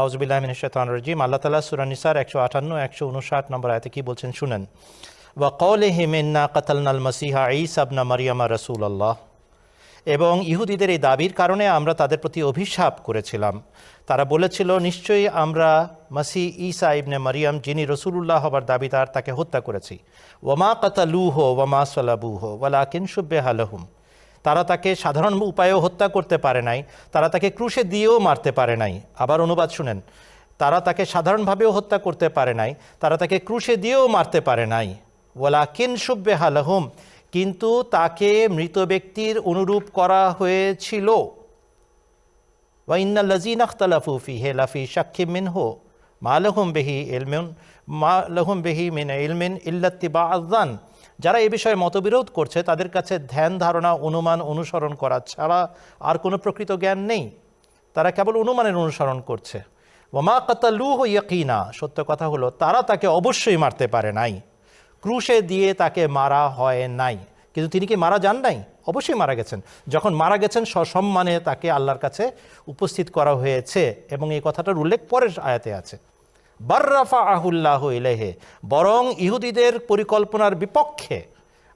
আউযু বিল্লাহি মিনাশ শাইতানির রাজিম। আল্লাহ তাআলা সূরা নিসার 158 159 নম্বর আয়াতে কি বলছেন শুনেন। ওয়া ক্বাউলিহিম ইন্না কাতালনাল মাসিহা ঈসা ইবনা মারইয়াম রাসূলুল্লাহ। এবং ইহুদিদের এই দাবির কারণে আমরা তাদের প্রতি অভিশাপ করেছিলাম। তারা বলেছিল, নিশ্চয়ই আমরা মাসিহ ঈসা ইবনে মারইয়াম, যিনি রাসূলুল্লাহ হবার দাবিদার, তাকে হত্যা করেছি। ওয়ামা কাতালুহু ওয়ামা সালাবুহু ওয়ালাকিন শুব্বিহা লাহুম। তারা তাকে সাধারণ উপায়েও হত্যা করতে পারে নাই, তারা তাকে ক্রুশে দিয়েও মারতে পারে নাই। আবার অনুবাদ শুনেন, তারা তাকে সাধারণভাবেও হত্যা করতে পারে নাই, তারা তাকে ক্রুশে দিয়েও মারতে পারে নাই। ওয়ালাকিন শুব্বিহা লাহুম, কিন্তু তাকে মৃত ব্যক্তির অনুরূপ করা হয়েছিল। ওয়া ইন্নাল লাযীনা ইখতালাফু ফীহি লাফী শাক্কিম মিনহু মা লাহুম বিহি মিন ইলমিন ইল্লা ইত্তিবাআয যান। যারা এই বিষয়ে মতবিরোধ করছে তাদের কাছে ধ্যান ধারণা অনুমান অনুসরণ করা ছাড়া আর কোনো প্রকৃত জ্ঞান নেই। তারা কেবল অনুমানের অনুসরণ করছে। ওয়া মা কাতালুহু ইয়াকিনা, সত্য কথা হলো তারা তাকে অবশ্যই মারতে পারে নাই, ক্রুশে দিয়ে তাকে মারা হয় নাই। কিন্তু তিনি কি মারা যান নাই? অবশ্যই মারা গেছেন। যখন মারা গেছেন সসম্মানে তাকে আল্লাহর কাছে উপস্থিত করা হয়েছে, এবং এই কথাটার উল্লেখ পরের আয়াতে আছে। বাররাফাআহুল্লাহু ইলাইহি, বরং ইহুদিদের পরিকল্পনার বিপক্ষে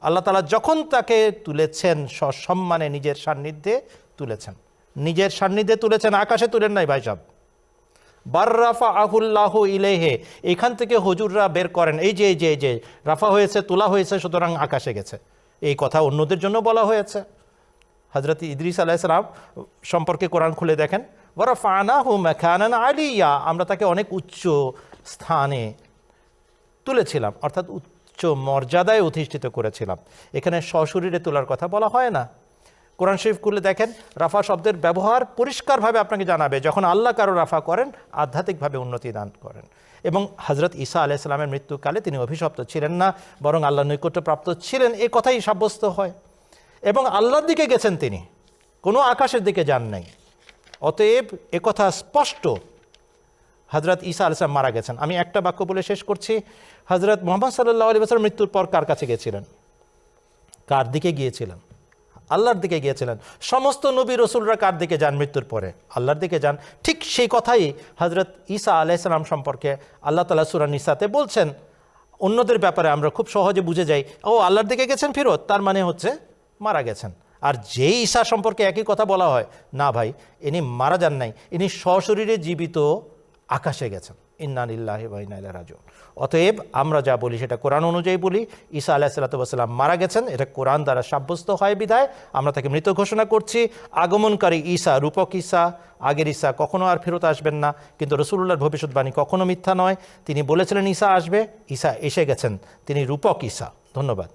আল্লাহ তাআলা যখন তাকে তুলেছেন, সসম্মানে নিজের সান্নিধ্যে তুলেছেন। নিজের সান্নিধ্যে তুলেছেন, আকাশে তুলেন নাই ভাই সাহেব। বাররাফাআহুল্লাহু ইলাইহি, এখান থেকে হুজুররা বের করেন এই যে রাফা হয়েছে, তোলা হয়েছে, সুতরাং আকাশে গেছে। এই কথা অন্যদের জন্য বলা হয়েছে। হযরত ইদ্রিস আলাইহিস সালাম সম্পর্কে কোরআন খুলে দেখেন, ওয়ারাফানাহু মাকানান আলিয়া, আমরা তাকে অনেক উচ্চ স্থানে তুলেছিলাম, অর্থাৎ উচ্চ মর্যাদায় অধিষ্ঠিত করেছিলাম। এখানে সশরীরে তোলার কথা বলা হয় না। কোরআন শরীফ খুলে দেখেন, রাফা শব্দের ব্যবহার পরিষ্কারভাবে আপনাকে জানাবে যখন আল্লাহ কারো রাফা করেন, আধ্যাত্মিকভাবে উন্নতি দান করেন। এবং হযরত ঈসা আলাইহিস সালামের মৃত্যুকালে তিনি অভিশপ্ত ছিলেন না, বরং আল্লাহর নৈকট্যপ্রাপ্ত ছিলেন, এ কথাই সাব্যস্ত হয়। এবং আল্লাহর দিকে গেছেন, তিনি কোনো আকাশের দিকে যান নাই। অতএব একথা স্পষ্ট, হযরত ঈসা আলাইহিস সালাম মারা গেছেন। আমি একটা বাক্য বলে শেষ করছি। হযরত মুহাম্মদ সাল্লাল্লাহু আলাইহি ওয়াসাল্লাম মৃত্যুর পর কার কাছে গিয়েছিলেন? কার দিকে গিয়েছিলেন? আল্লাহর দিকে গিয়েছিলেন। সমস্ত নবী রসুলরা কার দিকে যান মৃত্যুর পরে? আল্লাহর দিকে যান। ঠিক সেই কথাই হযরত ঈসা আলাইহিস সালাম সম্পর্কে আল্লাহ তাআলা সূরা নিসাতে বলছেন। অন্যদের ব্যাপারে আমরা খুব সহজে বুঝে যাই, ও আল্লাহর দিকে গেছেন ফেরত, তার মানে হচ্ছে মারা গেছেন। আর যেই ঈসা সম্পর্কে একই কথা বলা হয়, না ভাই, ইনি মারা যান নাই, ইনি সশরীরে জীবিত আকাশে গেছেন। ইন্না লিল্লাহি ওয়া ইন্না ইলাইহি রাজিউন। অতএব আমরা যা বলি সেটা কোরআন অনুযায়ী বলি। ঈসা আলাইহিস সালাম মারা গেছেন, এটা কোরআন দ্বারা সাব্যস্ত হয় বিধায় আমরা তাকে মৃত ঘোষণা করছি। আগমনকারী ঈসা, রূপক ঈসা, আগের ঈসা কখনো আর ফেরত আসবেন না। কিন্তু রাসূলুল্লাহর ভবিষ্যৎবাণী কখনো মিথ্যা নয়। তিনি বলেছিলেন ঈসা আসবে, ঈসা এসে গেছেন, তিনি রূপক ঈসা। ধন্যবাদ।